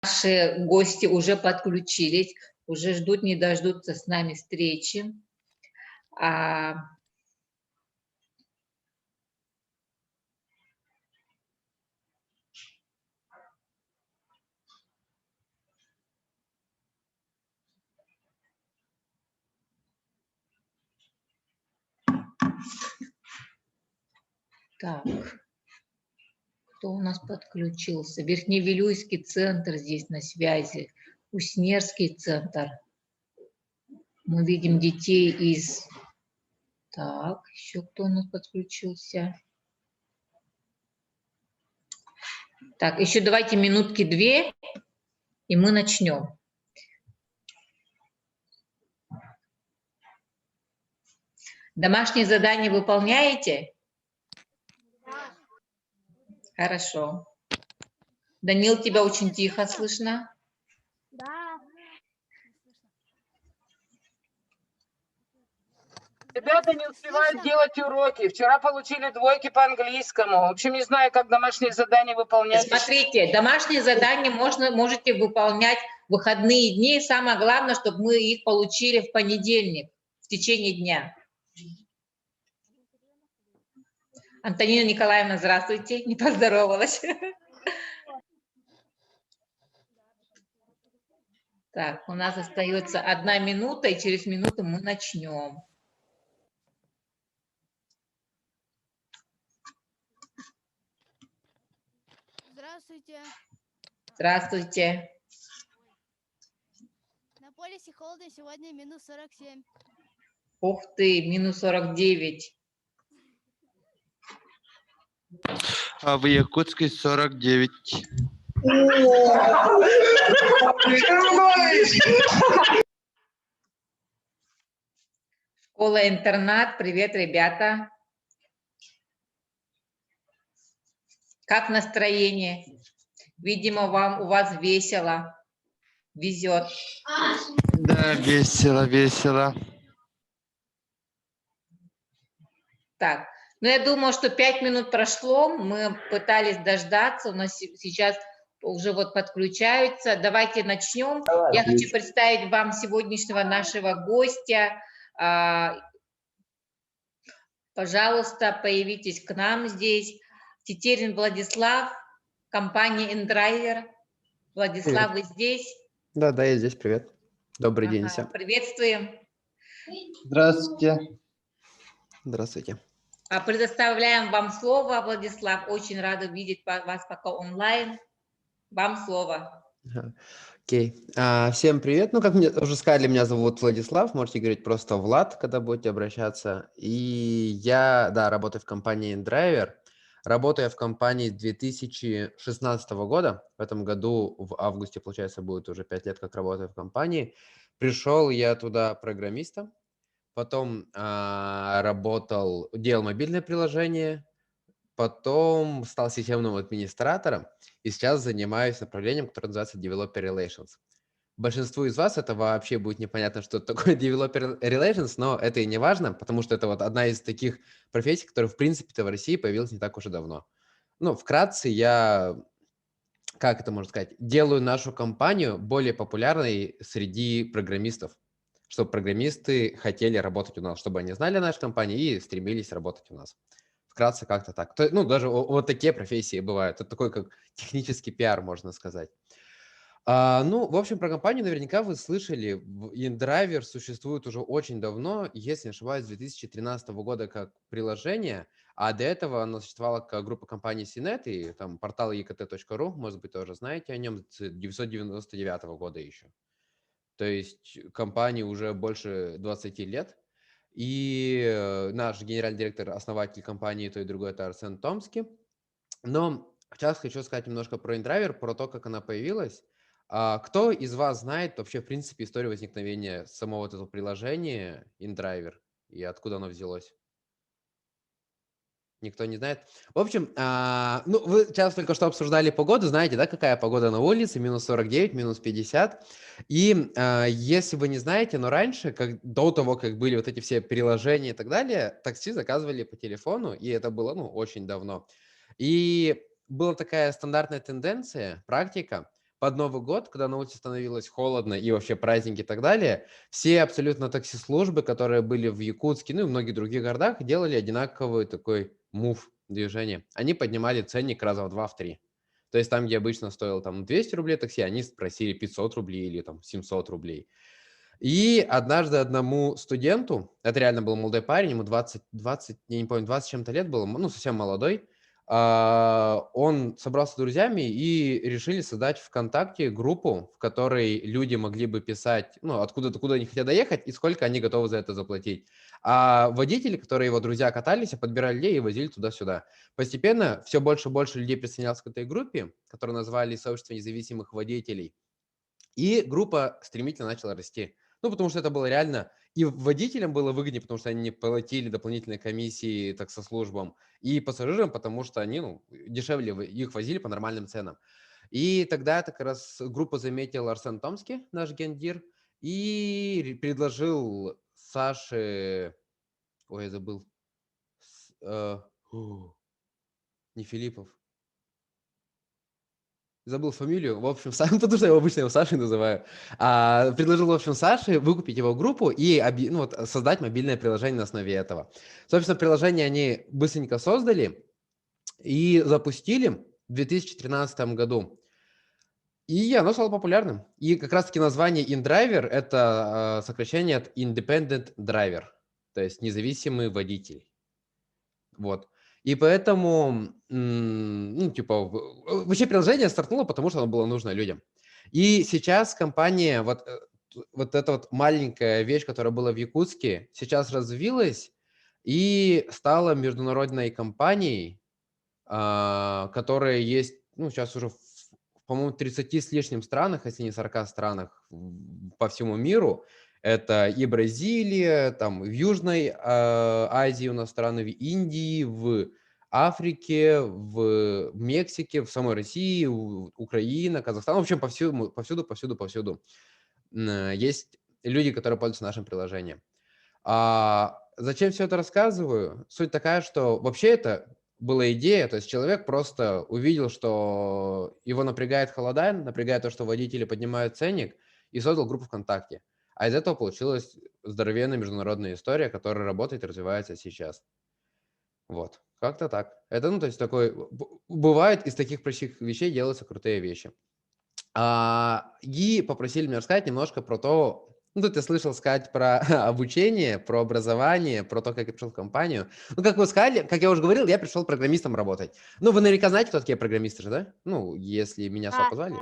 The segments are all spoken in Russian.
Наши гости уже подключились, уже ждут, не дождутся с нами встречи. Так, кто у нас подключился? Верхневилюйский центр здесь на связи, Уснерский центр. Мы видим детей из... Так, еще кто у нас подключился? Так, еще давайте минутки 2, и мы начнем. Домашние задания выполняете? Да. Хорошо. Данил, тебя очень тихо слышно. Да. Ребята не успевают делать уроки. Вчера получили 2 по английскому. В общем, не знаю, как домашние задания выполнять. Смотрите, домашние задания можете выполнять в выходные дни. Самое главное, чтобы мы их получили в понедельник, в течение дня. Антонина Николаевна, здравствуйте. Не поздоровалась. Так, у нас остается 1 минута, и через минуту мы начнем. Здравствуйте. Здравствуйте. На полюсе холодно, сегодня минус 47. Ух ты, минус 49. А в Якутске 49. Школа-интернат. Привет, ребята. Как настроение? Видимо, у вас весело. Везет. Да, весело, весело. Так, ну я думаю, что 5 минут прошло, мы пытались дождаться, у нас сейчас уже вот подключаются. Давайте начнем. Я хочу представить вам сегодняшнего нашего гостя. Пожалуйста, появитесь к нам здесь. Тетерин Владислав, компания InDriver. Владислав, Привет. вы здесь? Да, я здесь, привет. Добрый день всем. Приветствуем. Здравствуйте. Здравствуйте. Предоставляем вам слово, Владислав. Очень рада видеть вас пока онлайн. Вам слово. Окей. Всем привет. Ну, как мне уже сказали, меня зовут Владислав. Можете говорить просто Влад, когда будете обращаться. И я, работаю в компании InDriver. Работаю я в компании с 2016 года. В этом году, в августе, получается, будет уже 5 лет, как работаю в компании. Пришел я туда программистом. Потом делал мобильное приложение, потом стал системным администратором и сейчас занимаюсь направлением, которое называется Developer Relations. Большинству из вас это вообще будет непонятно, что такое Developer Relations, но это и не важно, потому что это вот одна из таких профессий, которая в принципе-то в России появилась не так уж и давно. Ну, вкратце я, как это можно сказать, делаю нашу компанию более популярной среди программистов, чтобы программисты хотели работать у нас, чтобы они знали нашу компанию и стремились работать у нас. Вкратце как-то так. Ну, даже вот такие профессии бывают. Это такой, как технический пиар, можно сказать. Ну, в общем, про компанию наверняка вы слышали. InDriver существует уже очень давно, если не ошибаюсь, с 2013 года как приложение, а до этого оно существовало как группа компаний CNET и там портал ekt.ru, может быть, тоже знаете о нем, с 1999 года еще. То есть компании уже больше 20 лет. И наш генеральный директор, основатель компании той и другой, это Арсен Томский. Но сейчас хочу сказать немножко про InDriver, про то, как она появилась. Кто из вас знает вообще, в принципе, историю возникновения самого вот этого приложения InDriver и откуда оно взялось? Никто не знает. В общем, ну, вы сейчас только что обсуждали погоду, знаете, да, какая погода на улице, минус 49, минус 50. И если вы не знаете, но раньше, до того, как были вот эти все приложения и так далее, такси заказывали по телефону, и это было, ну, очень давно. И была такая стандартная тенденция, практика, под Новый год, когда на улице становилось холодно и вообще праздники и так далее, все абсолютно такси-службы, которые были в Якутске, ну и многих других городах, делали одинаковый такой мув движение. Они поднимали ценник раза в 2, в 3. То есть там, где обычно стоило там 200 рублей такси, они спросили 500 рублей или там 700 рублей. И однажды одному студенту, это реально был молодой парень, ему 20, я не помню, 20 с чем-то лет было, ну, совсем молодой, он собрался с друзьями и решили создать ВКонтакте группу, в которой люди могли бы писать, ну, откуда-то, куда они хотят доехать и сколько они готовы за это заплатить. А водители, которые его друзья катались, подбирали людей и возили туда-сюда. Постепенно все больше и больше людей присоединялось к этой группе, которую назвали «Сообщество независимых водителей». И группа стремительно начала расти. Ну, потому что это было реально... И водителям было выгоднее, потому что они не платили дополнительные комиссии таксослужбам, и пассажирам, потому что они, ну, дешевле их возили по нормальным ценам. И тогда как раз группу заметил Арсен Томский, наш гендир, и предложил Саше... Ой, я забыл. Не Филиппов. Забыл фамилию, в общем, потому что я обычно его Сашей называю. Предложил, в общем, Саше выкупить его группу и ну, вот, создать мобильное приложение на основе этого. Собственно, приложение они быстренько создали и запустили в 2013 году. И оно стало популярным. И как раз-таки название InDriver – это сокращение от Independent Driver, то есть независимый водитель. Вот. И поэтому, ну, типа, вообще приложение стартнуло, потому что оно было нужно людям. И сейчас компания, вот эта вот маленькая вещь, которая была в Якутске, сейчас развилась и стала международной компанией, которая есть, ну, сейчас уже, по-моему, 30 с лишним странах, если не 40 странах по всему миру. Это и Бразилия, там в Южной Азии у нас страны, в Индии, в Африке, в Мексике, в самой России, Украина, Казахстан. В общем, повсюду есть люди, которые пользуются нашим приложением. Зачем все это рассказываю? Суть такая, что вообще это была идея, то есть человек просто увидел, что его напрягает холода, напрягает то, что водители поднимают ценник, и создал группу ВКонтакте. А из этого получилась здоровенная международная история, которая работает и развивается сейчас. Вот, как-то так. Это, ну, то есть такой... Бывает, из таких простых вещей делаются крутые вещи. И попросили меня рассказать немножко про то... Ну, тут я слышал сказать про обучение, про образование, про то, как я пришел в компанию. Ну, как вы сказали, как я уже говорил, я пришел программистом работать. Ну, вы наверняка знаете, кто такие программисты же, да? Ну, если меня сюда позвали.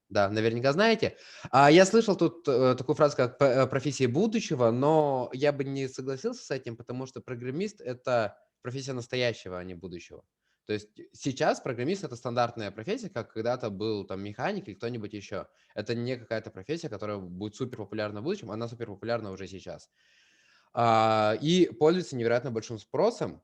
Да, наверняка знаете. Я слышал тут такую фразу, как профессия будущего, но я бы не согласился с этим, потому что программист – это профессия настоящего, а не будущего. То есть сейчас программист – это стандартная профессия, как когда-то был там механик или кто-нибудь еще. Это не какая-то профессия, которая будет супер популярна в будущем, она супер популярна уже сейчас. И пользуется невероятно большим спросом.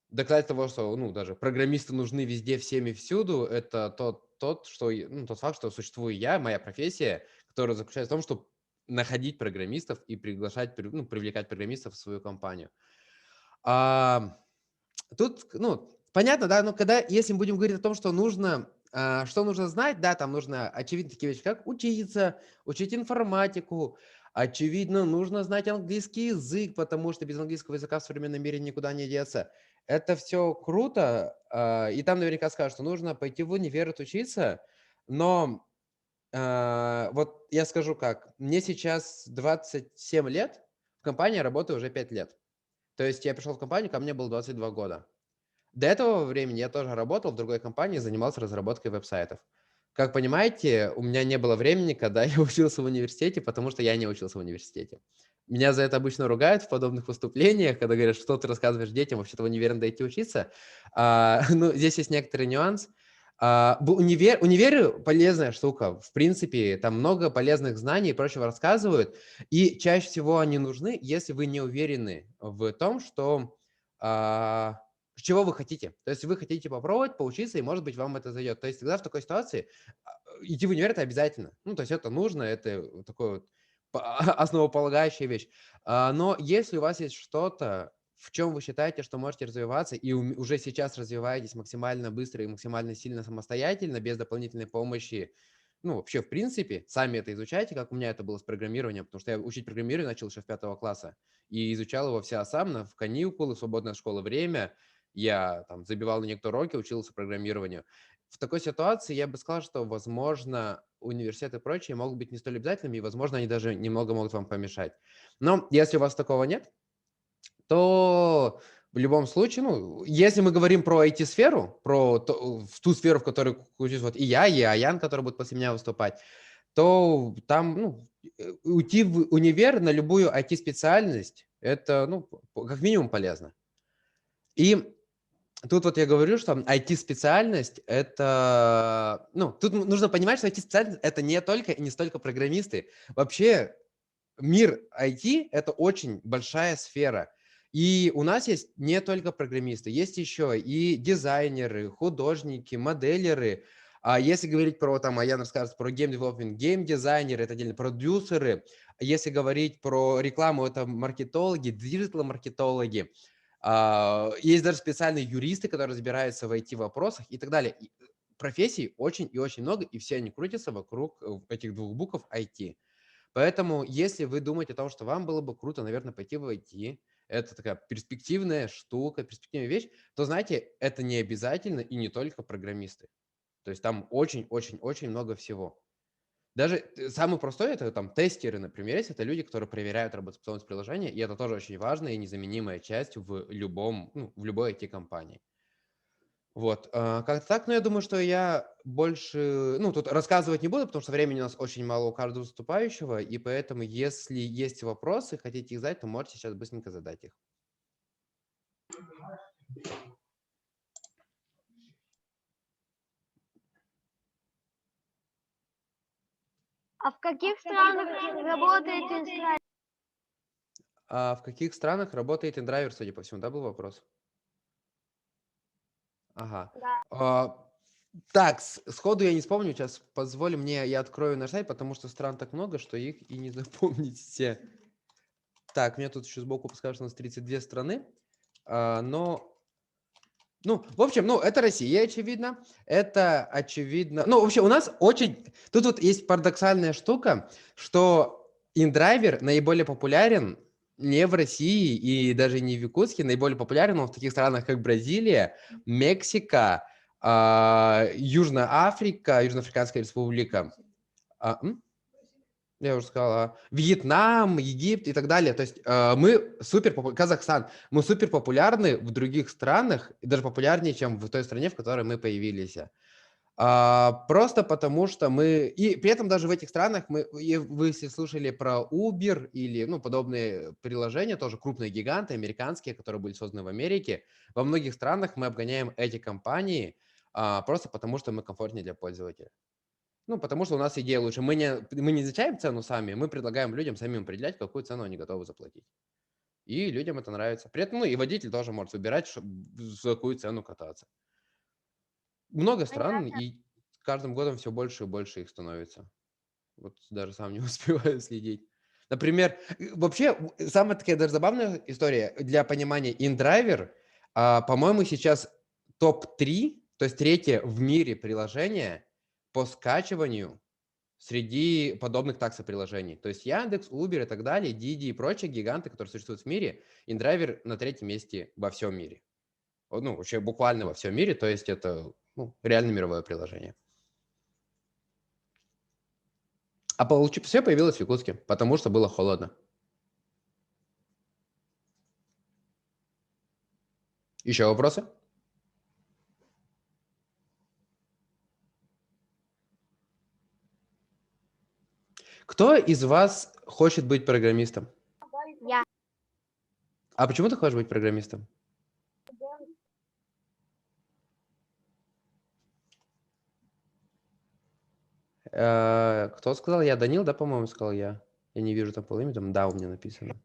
Доказать того, что, ну, даже программисты нужны везде, всеми, всюду, это тот факт, что существую я, моя профессия, которая заключается в том, чтобы находить программистов и привлекать программистов в свою компанию. Тут, ну, понятно, да, но если мы будем говорить о том, что нужно знать, да, там нужно, очевидно, такие вещи, как учиться, учить информатику, очевидно, нужно знать английский язык, потому что без английского языка в современном мире никуда не деться. Это все круто, и там наверняка скажут, что нужно пойти в универ учиться, но вот я скажу как, мне сейчас 27 лет, в компании работаю уже 5 лет. То есть я пришел в компанию, ко мне было 22 года. До этого времени я тоже работал в другой компании, занимался разработкой веб-сайтов. Как понимаете, у меня не было времени, когда я учился в университете, потому что я не учился в университете. Меня за это обычно ругают в подобных выступлениях, когда говорят, что ты рассказываешь детям, вообще-то в универ надо идти учиться. Ну, здесь есть некоторый нюанс. Универы полезная штука. В принципе, там много полезных знаний и прочего рассказывают. И чаще всего они нужны, если вы не уверены в том, что чего вы хотите. То есть вы хотите попробовать, поучиться, и, может быть, вам это зайдет. То есть тогда в такой ситуации идти в универ – это обязательно. Ну, то есть это нужно, это такой вот основополагающая вещь. Но если у вас есть что-то, в чем вы считаете, что можете развиваться, и уже сейчас развиваетесь максимально быстро и максимально сильно самостоятельно, без дополнительной помощи ну, вообще, в принципе, сами это изучайте, как у меня это было с программированием, потому что я учить программирование начал еще с 5 класса и изучал его все сам в каникулы, в свободное от школы время. Я там забивал на некоторые уроки, учился программированию. В такой ситуации я бы сказал, что, возможно, университеты и прочие могут быть не столь обязательными, и, возможно, они даже немного могут вам помешать. Но если у вас такого нет, то в любом случае, ну, если мы говорим про IT-сферу, в ту сферу, в которой учусь вот и я, и Аян, который будет после меня выступать, то там, ну, уйти в универ на любую IT-специальность, это, ну, как минимум полезно. И тут вот я говорю, что IT-специальность это, ну, тут нужно понимать, что IT-специальность это не только и не столько программисты. Вообще мир IT это очень большая сфера. И у нас есть не только программисты, есть еще и дизайнеры, художники, моделеры. А если говорить про, там, Аян расскажет про гейм-девелопмент, гейм-дизайнеры, это отдельно продюсеры. Если говорить про рекламу, это маркетологи, диджитал-маркетологи. Есть даже специальные юристы, которые разбираются в IT-вопросах и так далее. Профессий очень и очень много, и все они крутятся вокруг этих двух букв IT. Поэтому, если вы думаете о том, что вам было бы круто, наверное, пойти в IT, это такая перспективная штука, перспективная вещь, то, знаете, это не обязательно и не только программисты. То есть там очень-очень-очень много всего. Даже самый простой, это там тестеры, например, есть, это люди, которые проверяют работоспособность приложения, и это тоже очень важная и незаменимая часть в любой IT-компании. Вот, как-то так, но я думаю, что я больше, ну, тут рассказывать не буду, потому что времени у нас очень мало у каждого выступающего, и поэтому, если есть вопросы, хотите их задать, то можете сейчас быстренько задать их. А в каких странах работает инструмент? А в каких странах работает индрайвер, судя по всему, да, был вопрос? Ага. Так, сходу я не вспомню, сейчас позволь мне, я открою наш сайт, потому что стран так много, что их и не запомнить все. Так, мне тут еще сбоку подскажут, что у нас 32 страны, но... Ну, в общем, ну, это Россия, очевидно. Это очевидно. Ну, вообще, у нас очень... Тут вот есть парадоксальная штука, что индрайвер наиболее популярен не в России и даже не в Якутске, наиболее популярен он в таких странах, как Бразилия, Мексика, Южная Африка, Южноафриканская республика. Я уже сказал, Вьетнам, Египет и так далее. То есть Казахстан, мы супер популярны в других странах, и даже популярнее, чем в той стране, в которой мы появились. Просто потому что и при этом даже в этих странах вы если слушали про Uber или, ну, подобные приложения, тоже крупные гиганты, американские, которые были созданы в Америке, во многих странах мы обгоняем эти компании просто потому, что мы комфортнее для пользователя. Ну, потому что у нас идея лучше. Мы не изучаем цену сами, мы предлагаем людям самим определять, какую цену они готовы заплатить. И людям это нравится. При этом, ну, и водитель тоже может выбирать, за какую цену кататься. Много стран, и с каждым годом все больше и больше их становится. Вот даже сам не успеваю следить. Например, вообще, самая такая даже забавная история для понимания, InDriver, по-моему, сейчас топ-3, то есть третье в мире приложение по скачиванию среди подобных таксоприложений. То есть Яндекс, Uber и так далее, Didi и прочие гиганты, которые существуют в мире, InDriver на третьем месте во всем мире. Ну, вообще буквально во всем мире, то есть это реально мировое приложение. А все появилось в Якутске, потому что было холодно. Еще вопросы? Кто из вас хочет быть программистом? Я. А почему ты хочешь быть программистом? Кто сказал я? Данил, да, по-моему, сказал я. Я не вижу там полимя, там да, у меня написано.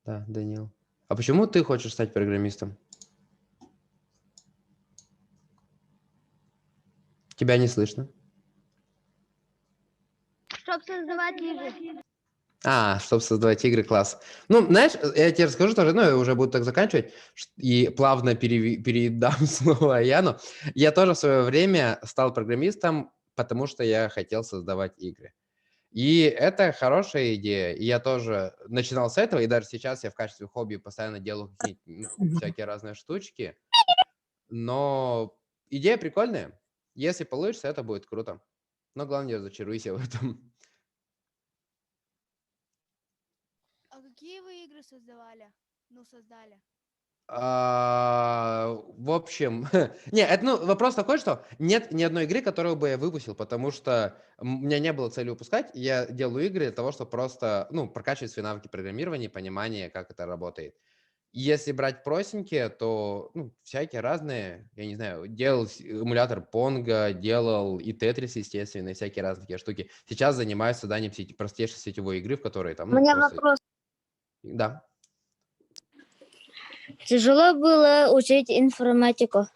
Да, Данил. А почему ты хочешь стать программистом? Тебя не слышно. Чтоб создавать игры. Чтобы создавать игры, класс. Ну, знаешь, я тебе расскажу тоже, ну, я уже буду так заканчивать, и плавно передам слово Яну. Я тоже в свое время стал программистом, потому что я хотел создавать игры. И это хорошая идея. И я тоже начинал с этого, и даже сейчас я в качестве хобби постоянно делаю какие-то всякие разные штучки. Но идея прикольная. Если получится, это будет круто. Но главное, не разочаруйся в этом. А какие вы игры создавали? Ну, создали. В общем, не, это вопрос такой, что нет ни одной игры, которую бы я выпустил, потому что у меня не было цели выпускать. Я делаю игры для того, чтобы просто, прокачивать свои навыки программирования и понимание, как это работает. Если брать простенькие, то, всякие разные, я не знаю, делал эмулятор Понга, делал и Тетрис, естественно, и всякие разные такие штуки. Сейчас занимаюсь созданием простейшей сетевой игры, в которой там, У меня просто... вопрос. Да. Тяжело было учить информатику?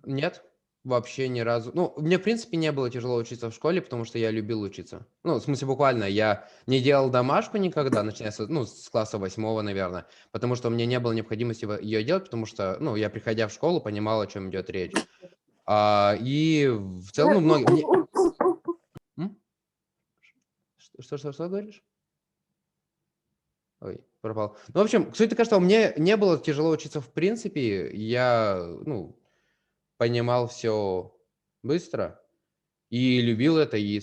Нет, вообще ни разу. Мне, в принципе, не было тяжело учиться в школе, потому что я любил учиться. В смысле, буквально, я не делал домашку никогда, начиная с класса 8, наверное, потому что у меня не было необходимости ее делать, потому что, я, приходя в школу, понимал, о чем идет речь. И в целом, многие... Что говоришь? Ой, пропал. В общем, суть такая, что мне не было тяжело учиться в принципе. Я, понимал все быстро и любил это, и,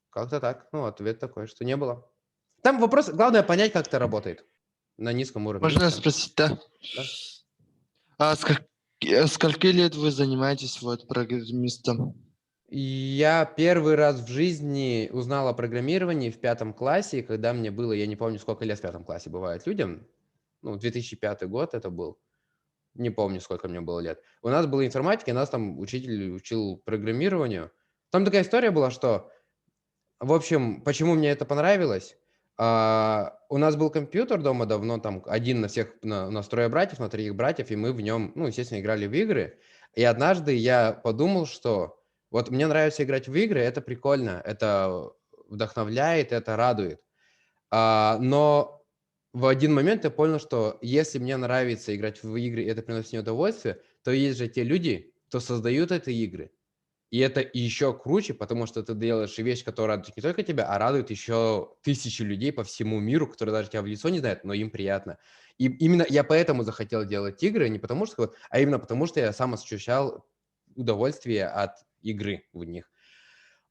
как-то так. Ответ такой, что не было. Там вопрос, главное понять, как это работает на низком уровне. Можно Всё. спросить, да? Да. Скольки лет вы занимаетесь программистом? Я первый раз в жизни узнал о программировании в 5 классе, когда мне было, я не помню, сколько лет в 5 классе бывает людям. 2005 год это был. Не помню, сколько мне было лет. У нас была информатика, и нас там учитель учил программированию. Там такая история была, что, в общем, почему мне это понравилось? У нас был компьютер дома давно, там один на всех, у нас 3 братьев, на 3 братьев, и мы в нем, естественно, играли в игры. И однажды я подумал, что вот мне нравится играть в игры, это прикольно, это вдохновляет, это радует. Но в один момент я понял, что если мне нравится играть в игры, и это приносит мне удовольствие, то есть же те люди, кто создают эти игры. И это еще круче, потому что ты делаешь вещь, которая радует не только тебя, а радует еще тысячи людей по всему миру, которые даже тебя в лицо не знают, но им приятно. И именно я поэтому захотел делать игры, не потому что, а именно потому что я сам ощущал удовольствие от игры в них.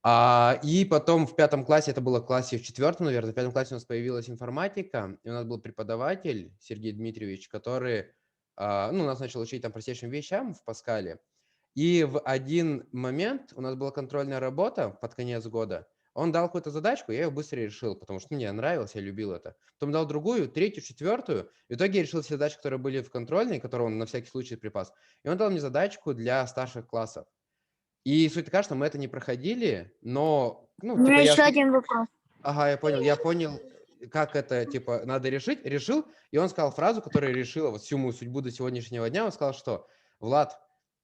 И потом в 5 классе, это было в классе в 4, наверное, в 5 классе у нас появилась информатика, и у нас был преподаватель Сергей Дмитриевич, который нас начал учить там простейшим вещам в Паскале. И в один момент у нас была контрольная работа под конец года. Он дал какую-то задачку, я ее быстро решил, потому что мне нравилось, я любил это. Потом дал другую, третью, четвертую. В итоге я решил все задачи, которые были в контрольной, которые он на всякий случай припас. И он дал мне задачку для старших классов. И суть такая, что мы это не проходили, но, У меня еще я... один вопрос. Ага, я понял, как это, надо решить, решил, и он сказал фразу, которая решила вот всю мою судьбу до сегодняшнего дня, он сказал, что, Влад,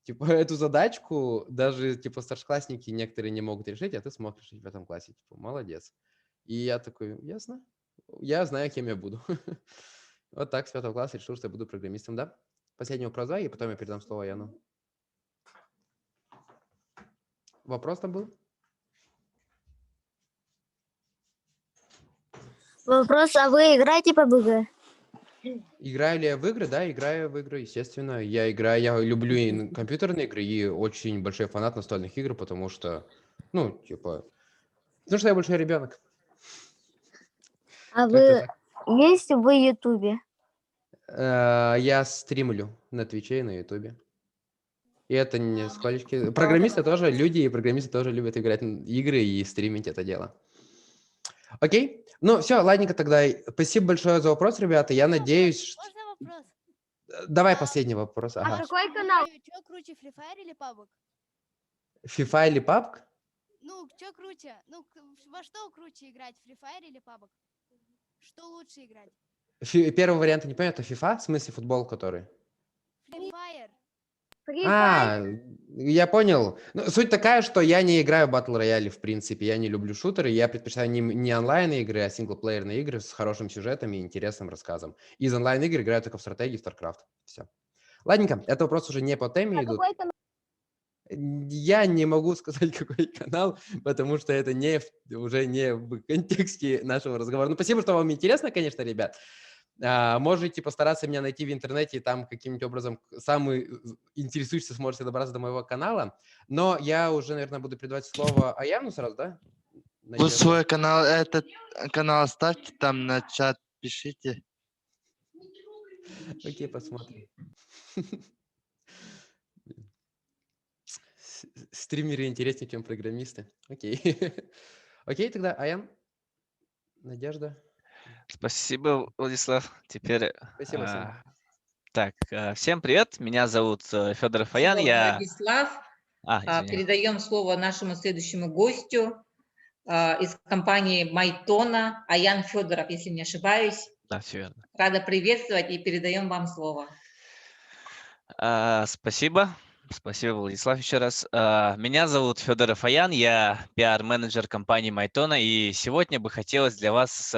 эту задачку даже, старшеклассники некоторые не могут решить, а ты смог решить в этом классе, молодец. И я такой, ясно, я знаю, кем я буду. Вот так с 5 класса решил, что я буду программистом, да? Последний вопрос, и потом я передам слово Яну. Вопрос там был? Вопрос, а вы играете по БГ? Играю ли я в игры? Да, играю в игры, естественно. Я люблю и компьютерные игры, и очень большой фанат настольных игр, потому что, потому что я большой ребенок. А Как-то вы так. есть в Ютубе? Я стримлю на Твиче и на Ютубе. И это не сколечки. Программисты тоже, люди и программисты тоже любят играть в игры и стримить это дело. Окей? Все, ладненько тогда. Спасибо большое за вопрос, ребята. Я надеюсь... Можно вопрос? Давай последний вопрос. А Ага. какой канал? Что круче, Free Fire или PUBG? FIFA или PUBG? Что круче? Во что круче играть, Free Fire или PUBG? Что лучше играть? Первый вариант, не понял, это FIFA? В смысле футбол который? Free Fire. Я понял. Ну, суть такая, что я не играю в Battle Royale, в принципе. Я не люблю шутеры. Я предпочитаю не онлайн-игры, а синглплеерные игры с хорошим сюжетом и интересным рассказом. Из онлайн-игр играю только в стратегии, в StarCraft. Все. Ладненько, это вопросы уже не по теме идут. Я не могу сказать, какой канал, потому что это уже не в контексте нашего разговора. Ну, спасибо, что вам интересно, конечно, ребят. Можете постараться меня найти в интернете, и там каким-нибудь образом самый интересующийся сможете добраться до моего канала. Но я уже, наверное, буду передавать слово Аяну сразу, да? Вы свой канал, этот канал ставьте там на чат, пишите. Окей, посмотрим. Стримеры интереснее, чем программисты. Окей. Окей, тогда Аян, Надежда. Спасибо, Владислав. Теперь, Спасибо, Сим. так, всем привет. Меня зовут Федор Фаян. Спасибо, Я... Владислав. Извиняюсь. Передаем слово нашему следующему гостю из компании Майтона, Аян Федоров, если не ошибаюсь. Да, все верно. Рада приветствовать и передаем вам слово. Спасибо. Спасибо, Владислав, еще раз. Меня зовут Федор Фаян, я пиар-менеджер компании Майтона, и сегодня бы хотелось для вас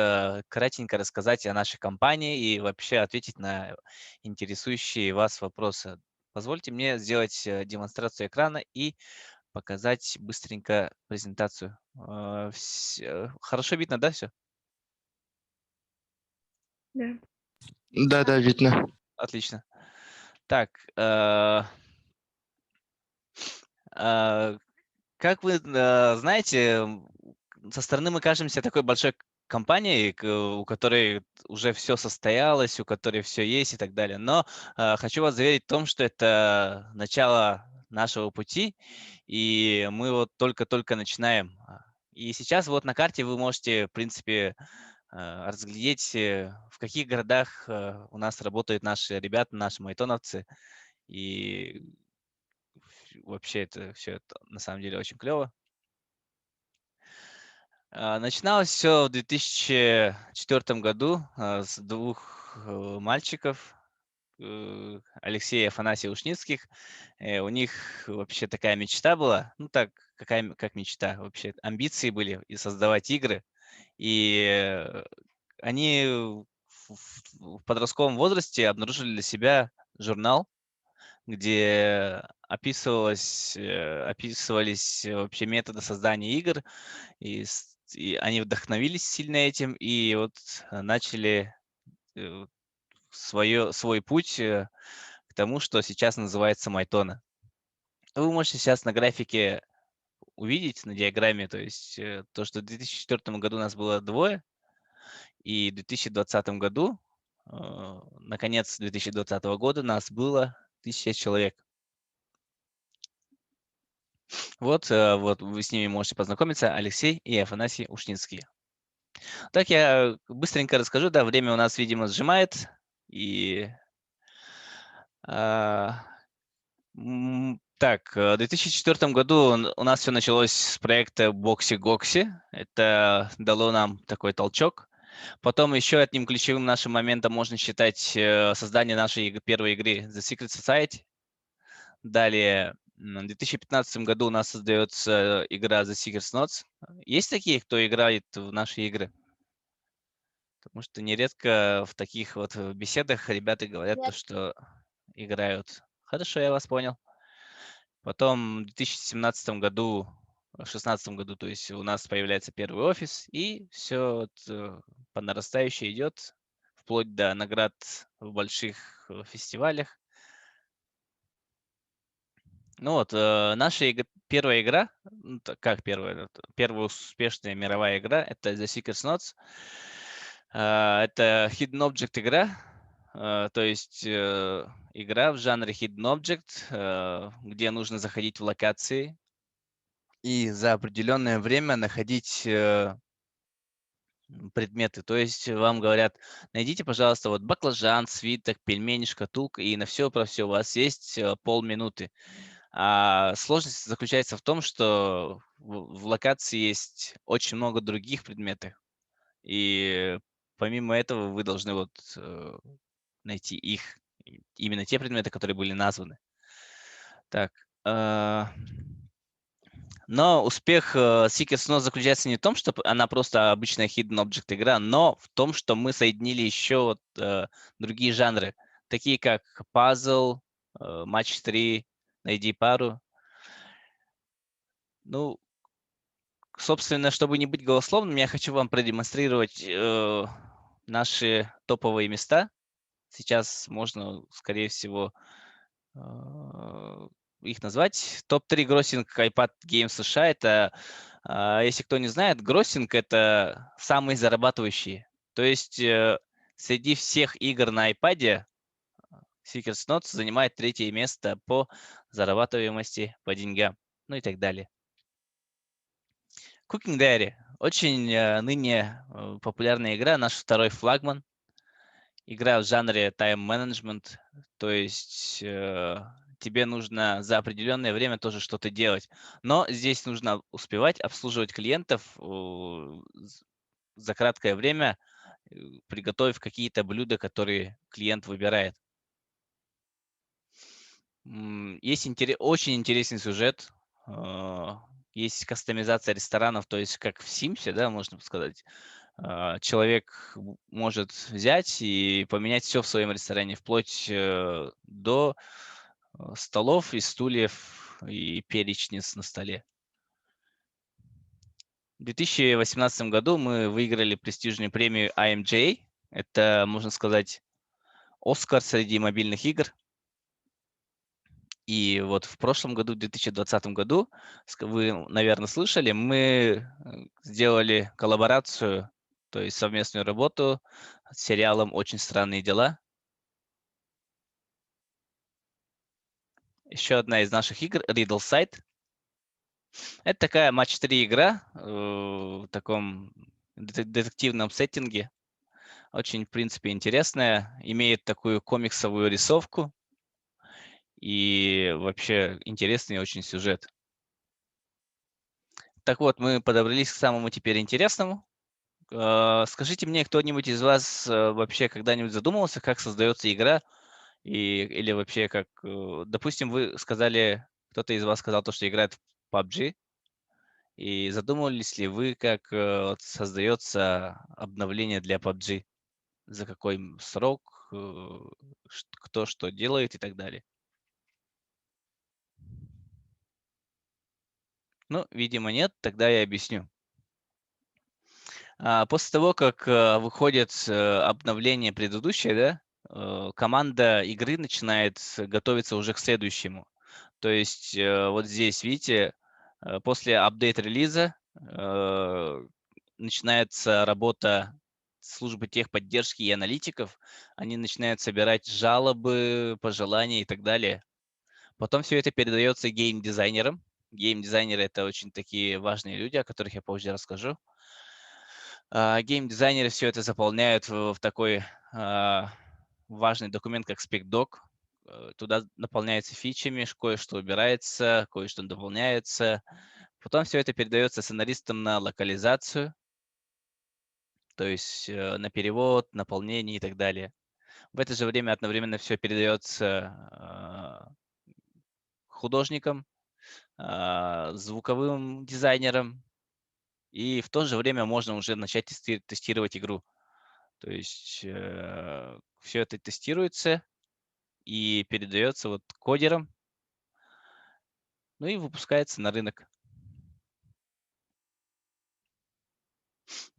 кратенько рассказать о нашей компании и вообще ответить на интересующие вас вопросы. Позвольте мне сделать демонстрацию экрана и показать быстренько презентацию. Хорошо видно, да, все? Да, видно. Отлично. Так, как вы знаете, со стороны мы кажемся такой большой компанией, у которой уже все состоялось, у которой все есть и так далее. Но хочу вас заверить в том, что это начало нашего пути, и мы вот только-только начинаем. И сейчас вот на карте вы можете, в принципе, разглядеть, в каких городах у нас работают наши ребята, наши майтоновцы. И вообще это все на самом деле очень клево. Начиналось все в 2004 году с двух мальчиков, Алексея и Афанасия Ушницких. У них вообще такая мечта была, ну так, как мечта, вообще амбиции были и создавать игры. И они в подростковом возрасте обнаружили для себя журнал, где описывались вообще методы создания игр, и они вдохновились сильно этим, и вот начали свой путь к тому, что сейчас называется Майтона. Вы можете сейчас на графике увидеть, на диаграмме, то есть то, что в 2004 году нас было двое, и в 2020 году, наконец 2020 года, нас было 1000 человек. Вот вы с ними можете познакомиться, Алексей и Афанасий Ушницкие. Так, я быстренько расскажу, да, время у нас, видимо, сжимает, и так, в 2004 году у нас все началось с проекта Boxy-Goxy. Это дало нам такой толчок. Потом еще одним ключевым нашим моментом можно считать создание нашей первой игры The Secret Society. Далее, в 2015 году у нас создается игра The Secret Notes. Есть такие, кто играет в наши игры? Потому что нередко в таких вот беседах ребята говорят, что играют. Хорошо, я вас понял. Потом в 2017 году, в 2016 году, то есть у нас появляется первый офис, и все по нарастающей идет, вплоть до наград в больших фестивалях. Ну вот, наша первая игра, как первая успешная мировая игра, это The Secret Notes. Это Hidden Object игра, то есть игра в жанре Hidden Object, где нужно заходить в локации и за определенное время находить предметы. То есть вам говорят, найдите, пожалуйста, вот баклажан, свиток, пельмень, шкатулка, и на все про все у вас есть полминуты. А сложность заключается в том, что в локации есть очень много других предметов, и помимо этого вы должны вот найти их, именно те предметы, которые были названы. Так. Но успех Secrets Note заключается не в том, что она просто обычная Hidden Object игра, но в том, что мы соединили еще другие жанры, такие как пазл, матч 3, найди пару. Ну, собственно, чтобы не быть голословным, я хочу вам продемонстрировать наши топовые места. Сейчас можно, скорее всего, их назвать. Топ-3 гроссинг iPad Games США. Это, если кто не знает, гроссинг — это самые зарабатывающие. То есть среди всех игр на iPad Secrets Notes занимает 3-е место по зарабатываемости, по деньгам, ну и так далее. Cooking Diary. Очень ныне популярная игра, наш второй флагман. Игра в жанре тайм-менеджмент, то есть тебе нужно за определенное время тоже что-то делать. Но здесь нужно успевать обслуживать клиентов за краткое время, приготовив какие-то блюда, которые клиент выбирает. Есть очень интересный сюжет. Есть кастомизация ресторанов, то есть как в Симсе, да, можно сказать. Человек может взять и поменять все в своем ресторане, вплоть до столов и стульев и перечниц на столе. В 2018 году мы выиграли престижную премию IMGA. Это, можно сказать, Оскар среди мобильных игр. И вот в прошлом году, в 2020 году, вы, наверное, слышали, мы сделали коллаборацию, то есть совместную работу с сериалом «Очень странные дела». Еще одна из наших игр Riddle Site. Это такая матч 3 игра в таком детективном сеттинге. Очень, в принципе, интересная. Имеет такую комиксовую рисовку. И вообще интересный очень сюжет. Так вот, мы подобрались к самому теперь интересному. Скажите мне, кто-нибудь из вас вообще когда-нибудь задумывался, как создается игра? Или вообще как, допустим, вы сказали, кто-то из вас сказал то, что играет в PUBG. И задумывались ли вы, как создается обновление для PUBG? За какой срок, кто что делает и так далее? Ну, видимо, нет, тогда я объясню. После того, как выходит обновление предыдущее, да, команда игры начинает готовиться уже к следующему. То есть вот здесь, видите, после апдейт-релиза начинается работа службы техподдержки и аналитиков. Они начинают собирать жалобы, пожелания и так далее. Потом все это передается гейм-дизайнерам. Гейм-дизайнеры — это очень такие важные люди, о которых я позже расскажу. Гейм-дизайнеры все это заполняют в такой важный документ, как спec-doc. Туда наполняется фичами, кое-что убирается, кое-что дополняется. Потом все это передается сценаристам на локализацию, то есть на перевод, наполнение и так далее. В это же время одновременно все передается художникам, звуковым дизайнерам, и в то же время можно уже начать тестировать игру. То есть все это тестируется и передается вот кодерам, ну и выпускается на рынок.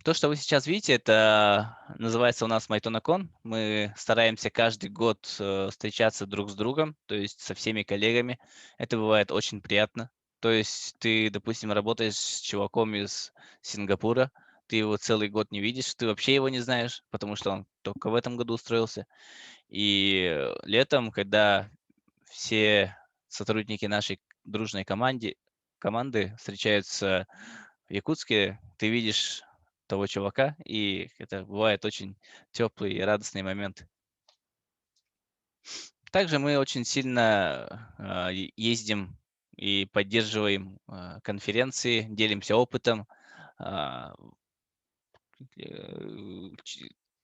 То, что вы сейчас видите, это называется у нас MyTonaCon. Мы стараемся каждый год встречаться друг с другом, то есть со всеми коллегами. Это бывает очень приятно. То есть ты, допустим, работаешь с чуваком из Сингапура, ты его целый год не видишь, ты вообще его не знаешь, потому что он только в этом году устроился. И летом, когда все сотрудники нашей дружной команды встречаются в Якутске, ты видишь того чувака, и это бывает очень теплый и радостный момент. Также мы очень сильно ездим и поддерживаем конференции, делимся опытом,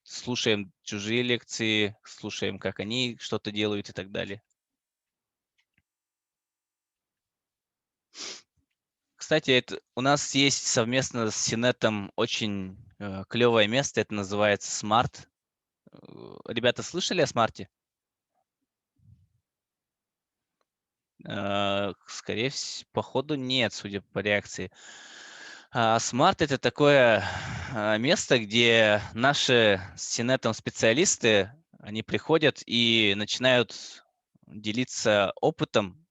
слушаем чужие лекции, слушаем, как они что-то делают и так далее. Кстати, у нас есть совместно с Синетом очень клевое место, это называется Smart. Ребята, слышали о Смарте? Скорее всего, походу нет, судя по реакции. Smart — это такое место, где наши с Синетом специалисты, они приходят и начинают делиться опытом,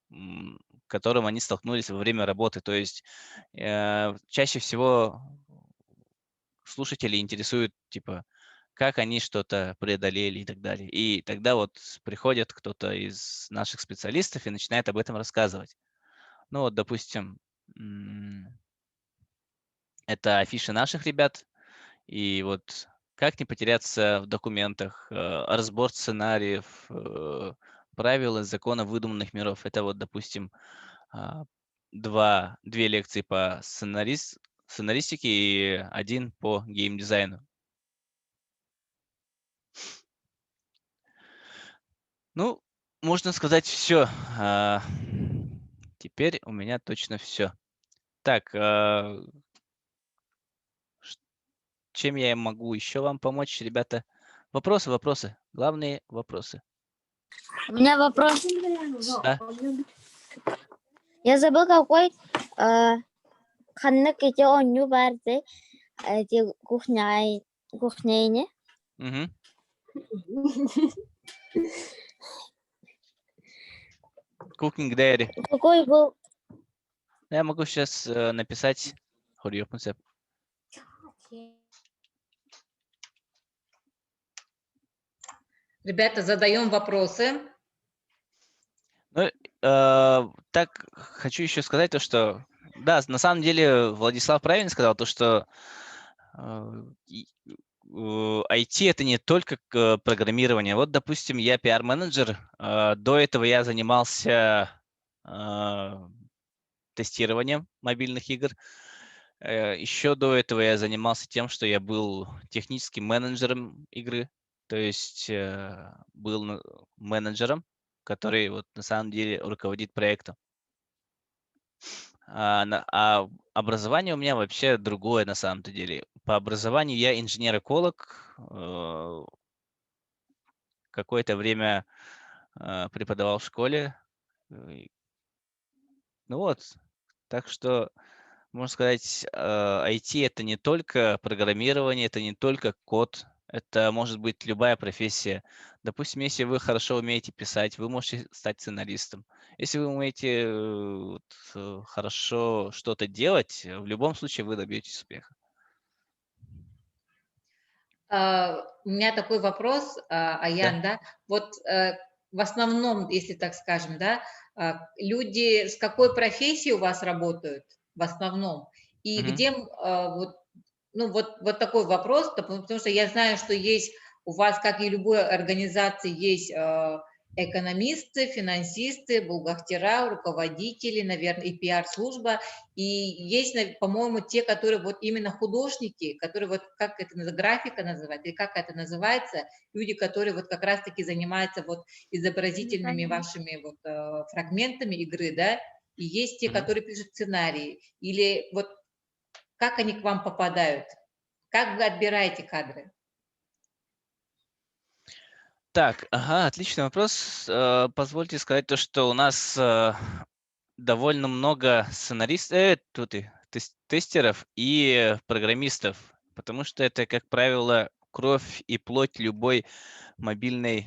которым они столкнулись во время работы. То есть чаще всего слушатели интересуют, типа, как они что-то преодолели и так далее. И тогда вот приходит кто-то из наших специалистов и начинает об этом рассказывать. Ну вот, допустим, это афиши наших ребят, и вот как не потеряться в документах, разбор сценариев, правил и законов выдуманных миров. Это вот, допустим, две лекции по сценаристике и один по геймдизайну. Ну, можно сказать, все. Теперь у меня точно все. Так, чем я могу еще вам помочь, ребята? Вопросы. Главные вопросы. У меня вопрос. Да. Я забыл, какой ханнык эти оню барды эти кухняйне. Мгм. Cooking Diary. Какой был? Я могу сейчас написать. Хурьёпнуться. Ребята, задаем вопросы. Ну, так хочу еще сказать то, что да, на самом деле Владислав правильно сказал то, что IT это не только программирование. Вот, допустим, я пиар-менеджер. До этого я занимался тестированием мобильных игр. Еще до этого я занимался тем, что я был техническим менеджером игры, то есть был менеджером, который вот на самом деле руководит проектом. А образование у меня вообще другое на самом-то деле. По образованию я инженер-эколог. Какое-то время преподавал в школе. Ну вот, так что можно сказать, IT это не только программирование, это не только код, это может быть любая профессия. Допустим, если вы хорошо умеете писать, вы можете стать сценаристом. Если вы умеете хорошо что-то делать, в любом случае вы добьетесь успеха. У меня такой вопрос, Аян, да? Вот в основном, если так скажем, да, люди с какой профессией у вас работают в основном? И где вот, ну вот такой вопрос, потому что я знаю, что есть у вас, как и любой организации, есть экономисты, финансисты, бухгалтера, руководители, наверное, и пиар-служба. И есть, по-моему, те, которые вот именно художники, которые вот, как это графика называется, или как это называется, люди, которые вот как раз-таки занимаются вот изобразительными вашими вот фрагментами игры, да, и есть те, которые пишут сценарии. Или вот как они к вам попадают? Как вы отбираете кадры? Так, отличный вопрос. Позвольте сказать то, что у нас довольно много сценаристов, тестеров и программистов, потому что это, как правило, кровь и плоть любой мобильного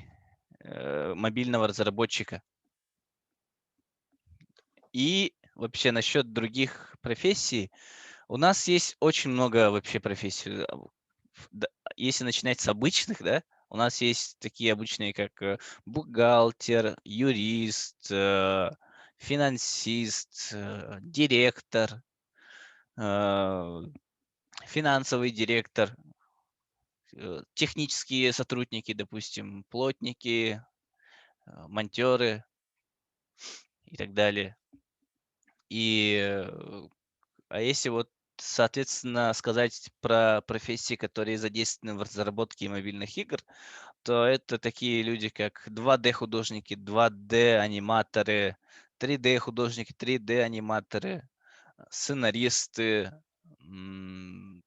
разработчика. И вообще насчет других профессий, у нас есть очень много вообще профессий. Если начинать с обычных, да, у нас есть такие обычные, как бухгалтер, юрист, финансист, директор, финансовый директор, технические сотрудники, допустим, плотники, монтеры и так далее. А если вот, соответственно, сказать про профессии, которые задействованы в разработке мобильных игр, то это такие люди, как 2D-художники, 2D-аниматоры, 3D-художники, 3D-аниматоры, сценаристы,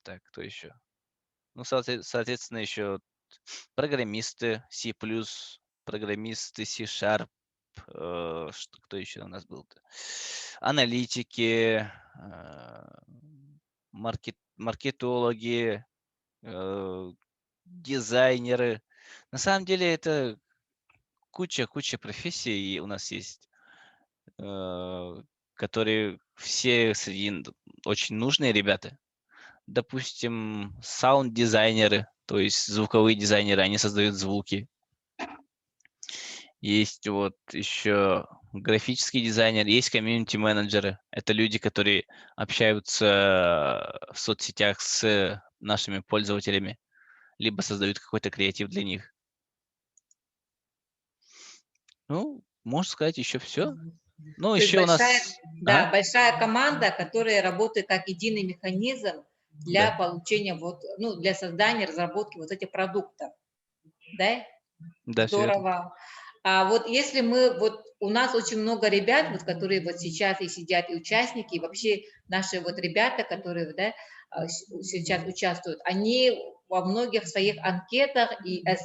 так, кто еще? Ну, соответственно, еще программисты C++, программисты C#, кто еще у нас был-то? Аналитики, маркетологи, дизайнеры. На самом деле это куча профессий у нас есть, которые все очень нужные ребята. Допустим, саунд-дизайнеры, то есть звуковые дизайнеры, они создают звуки. Есть вот еще графический дизайнер, есть комьюнити-менеджеры. Это люди, которые общаются в соцсетях с нашими пользователями, либо создают какой-то креатив для них. Ну, можно сказать, еще все. Ну, То есть еще у большая, нас... да, большая команда, которая работает как единый механизм для Да. получения, ну, для создания, разработки вот этих продуктов. Да? Да, все верно. Здорово. А вот если у нас очень много ребят, вот, которые вот сейчас и сидят, и участники, и вообще наши вот ребята, которые, да, сейчас участвуют, они во многих своих анкетах,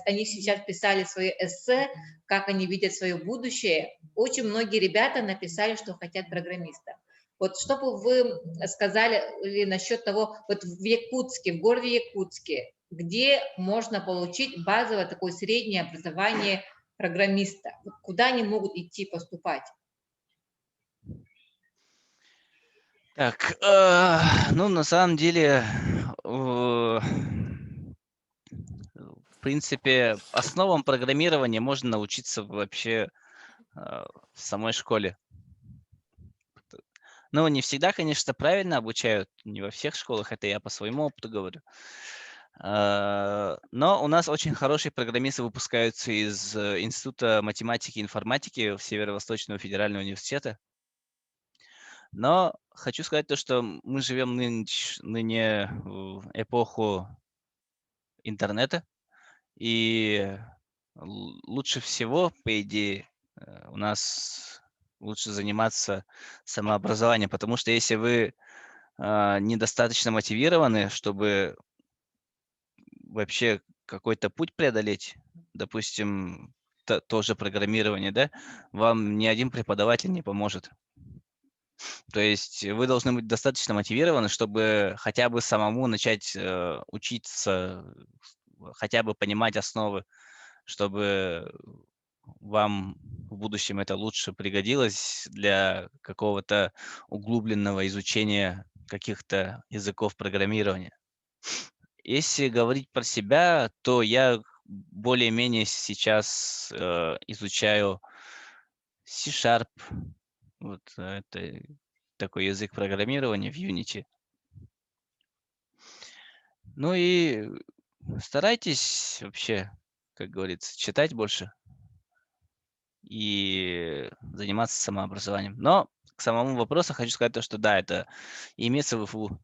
они сейчас писали свои эссе, как они видят свое будущее. Очень многие ребята написали, что хотят программиста. Вот что бы вы сказали насчет того, вот в Якутске, в городе Якутске, где можно получить базовое такое среднее образование программиста? Куда они могут идти поступать? Так, ну, на самом деле, в принципе, основам программирования можно научиться вообще в самой школе. Ну, не всегда, конечно, правильно обучают, не во всех школах, это я по своему опыту говорю. Но у нас очень хорошие программисты выпускаются из Института математики и информатики Северо-Восточного федерального университета. Но хочу сказать то, что мы живем ныне в эпоху интернета, и лучше всего, по идее, у нас лучше заниматься самообразованием, потому что если вы недостаточно мотивированы, чтобы вообще какой-то путь преодолеть, допустим, тоже программирование, да, вам ни один преподаватель не поможет. То есть вы должны быть достаточно мотивированы, чтобы хотя бы самому начать учиться, хотя бы понимать основы, чтобы вам в будущем это лучше пригодилось для какого-то углубленного изучения каких-то языков программирования. Если говорить про себя, то я более-менее сейчас изучаю C#, вот это такой язык программирования в Unity. Ну и старайтесь вообще, как говорится, читать больше и заниматься самообразованием. Но к самому вопросу хочу сказать то, что да, это имеется в ВФУ.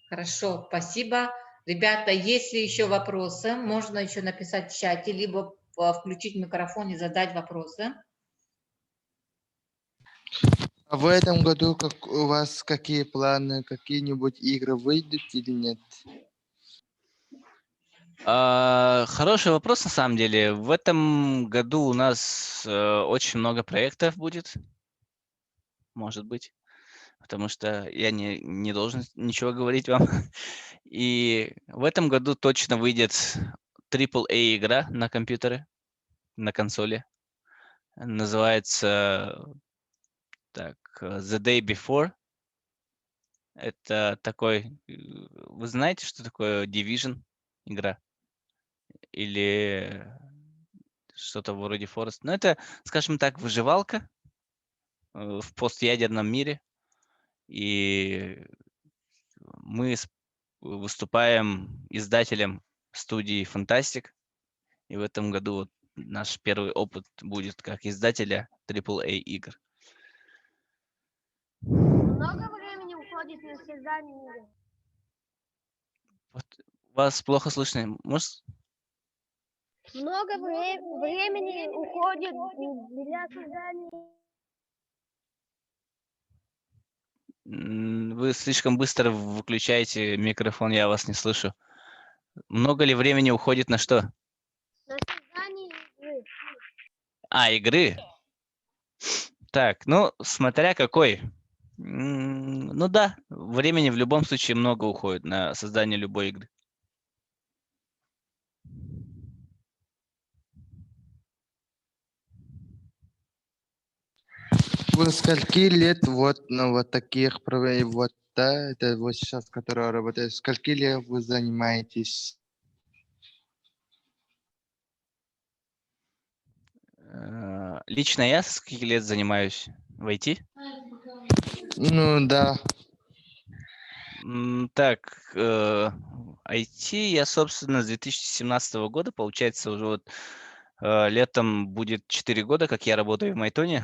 Хорошо, спасибо. Ребята, есть ли еще вопросы? Можно еще написать в чате, либо включить микрофон и задать вопросы. А в этом году у вас какие планы, какие-нибудь игры выйдут или нет? Хороший вопрос, на самом деле. В этом году у нас очень много проектов будет, может быть, потому что я не должен ничего говорить вам. И в этом году точно выйдет AAA игра на компьютере, на консоли. Называется так, The Day Before. Это такой... Вы знаете, что такое Division игра? Или что-то вроде Forest. Но это, скажем так, выживалка в постядерном мире. И мы выступаем издателем студии Fantastic. И в этом году вот наш первый опыт будет как издателя AAA игр. Много времени уходит на создание игр? Вот, вас плохо слышно. Может... Много времени уходит для создания. Вы слишком быстро выключаете микрофон, я вас не слышу. Много ли времени уходит на что? На создание игры. Игры? Так, ну, смотря какой. Ну да, времени в любом случае много уходит на создание любой игры. Вы скольки лет вот на вот таких, вот, да, это вот сейчас, которая работает, скольки лет вы занимаетесь? Лично я со скольких лет занимаюсь в IT? Ну, да. Так, IT я, собственно, с 2017 года, получается, уже вот летом будет 4 года, как я работаю в Майтоне,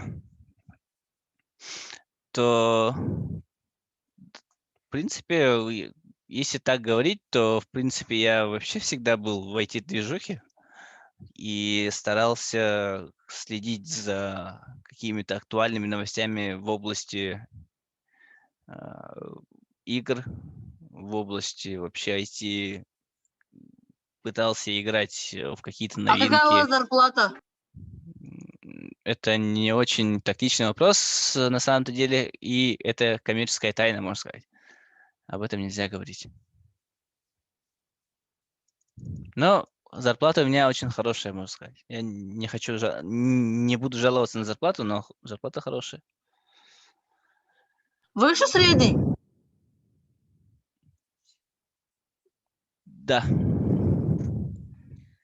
то, в принципе, если так говорить, то, в принципе, я вообще всегда был в IT-движухе и старался следить за какими-то актуальными новостями в области игр, в области вообще IT, пытался играть в какие-то новинки. А какая у вас зарплата? Это не очень тактичный вопрос на самом-то деле, и это коммерческая тайна, можно сказать. Об этом нельзя говорить. Но зарплата у меня очень хорошая, можно сказать. Я не хочу, не буду жаловаться на зарплату, но зарплата хорошая. Выше средней? Да.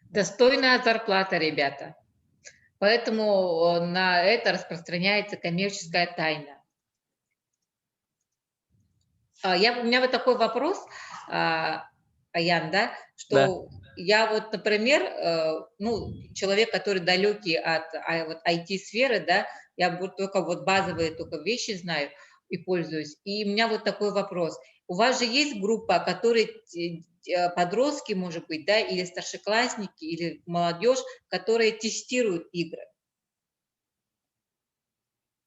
Достойная зарплата, ребята. Поэтому на это распространяется коммерческая тайна. У меня вот такой вопрос, Аян, да, что я вот, например, человек, который далекий от вот IT-сферы, да, я вот только вот базовые только вещи знаю и пользуюсь. И у меня вот такой вопрос. У вас же есть группа, которые подростки, может быть, да, или старшеклассники, или молодежь, которые тестируют игры?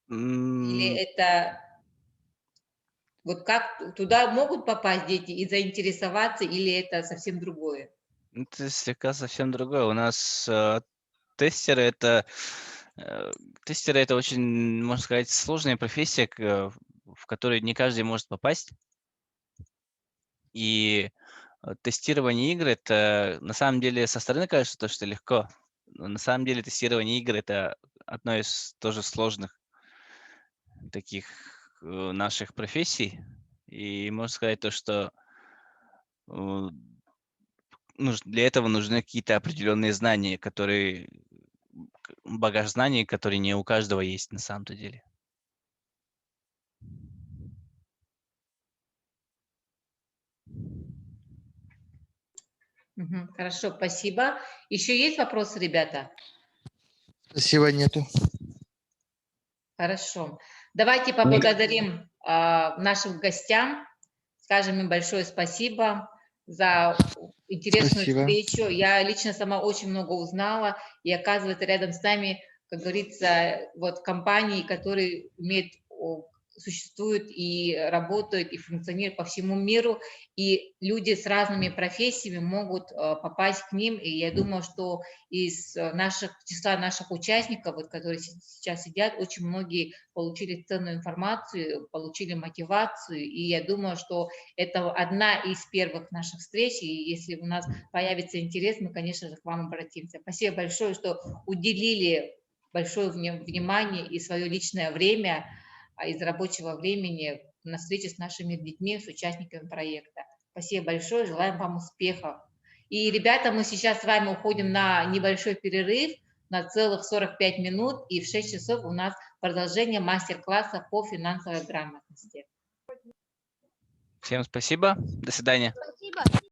Или это... Вот как туда могут попасть дети и заинтересоваться, или это совсем другое? Это слегка совсем другое. У нас тестеры это очень, можно сказать, сложная профессия, в которой не каждый может попасть. И тестирование игр это на самом деле со стороны кажется то, что легко. Но на самом деле тестирование игр это одно из тоже сложных таких наших профессий. И можно сказать то, что для этого нужны какие-то определенные знания, багаж знаний, который не у каждого есть на самом-то деле. Хорошо, спасибо. Еще есть вопросы, ребята? Спасибо, нету. Хорошо. Давайте поблагодарим нашим гостям, скажем им большое спасибо за интересную встречу. Я лично сама очень много узнала, и оказывается, рядом с нами, как говорится, вот компании, которые существуют и работают, и функционируют по всему миру, и люди с разными профессиями могут попасть к ним, и я думаю, что из числа наших участников, вот, которые сейчас сидят, очень многие получили ценную информацию, получили мотивацию, и я думаю, что это одна из первых наших встреч, и если у нас появится интерес, мы, конечно же, к вам обратимся. Спасибо большое, что уделили большое внимание и свое личное время из рабочего времени на встрече с нашими детьми, с участниками проекта. Спасибо большое, желаем вам успехов. И, ребята, мы сейчас с вами уходим на небольшой перерыв, на целых 45 минут, и в 6 часов у нас продолжение мастер-класса по финансовой грамотности. Всем спасибо, до свидания. Спасибо.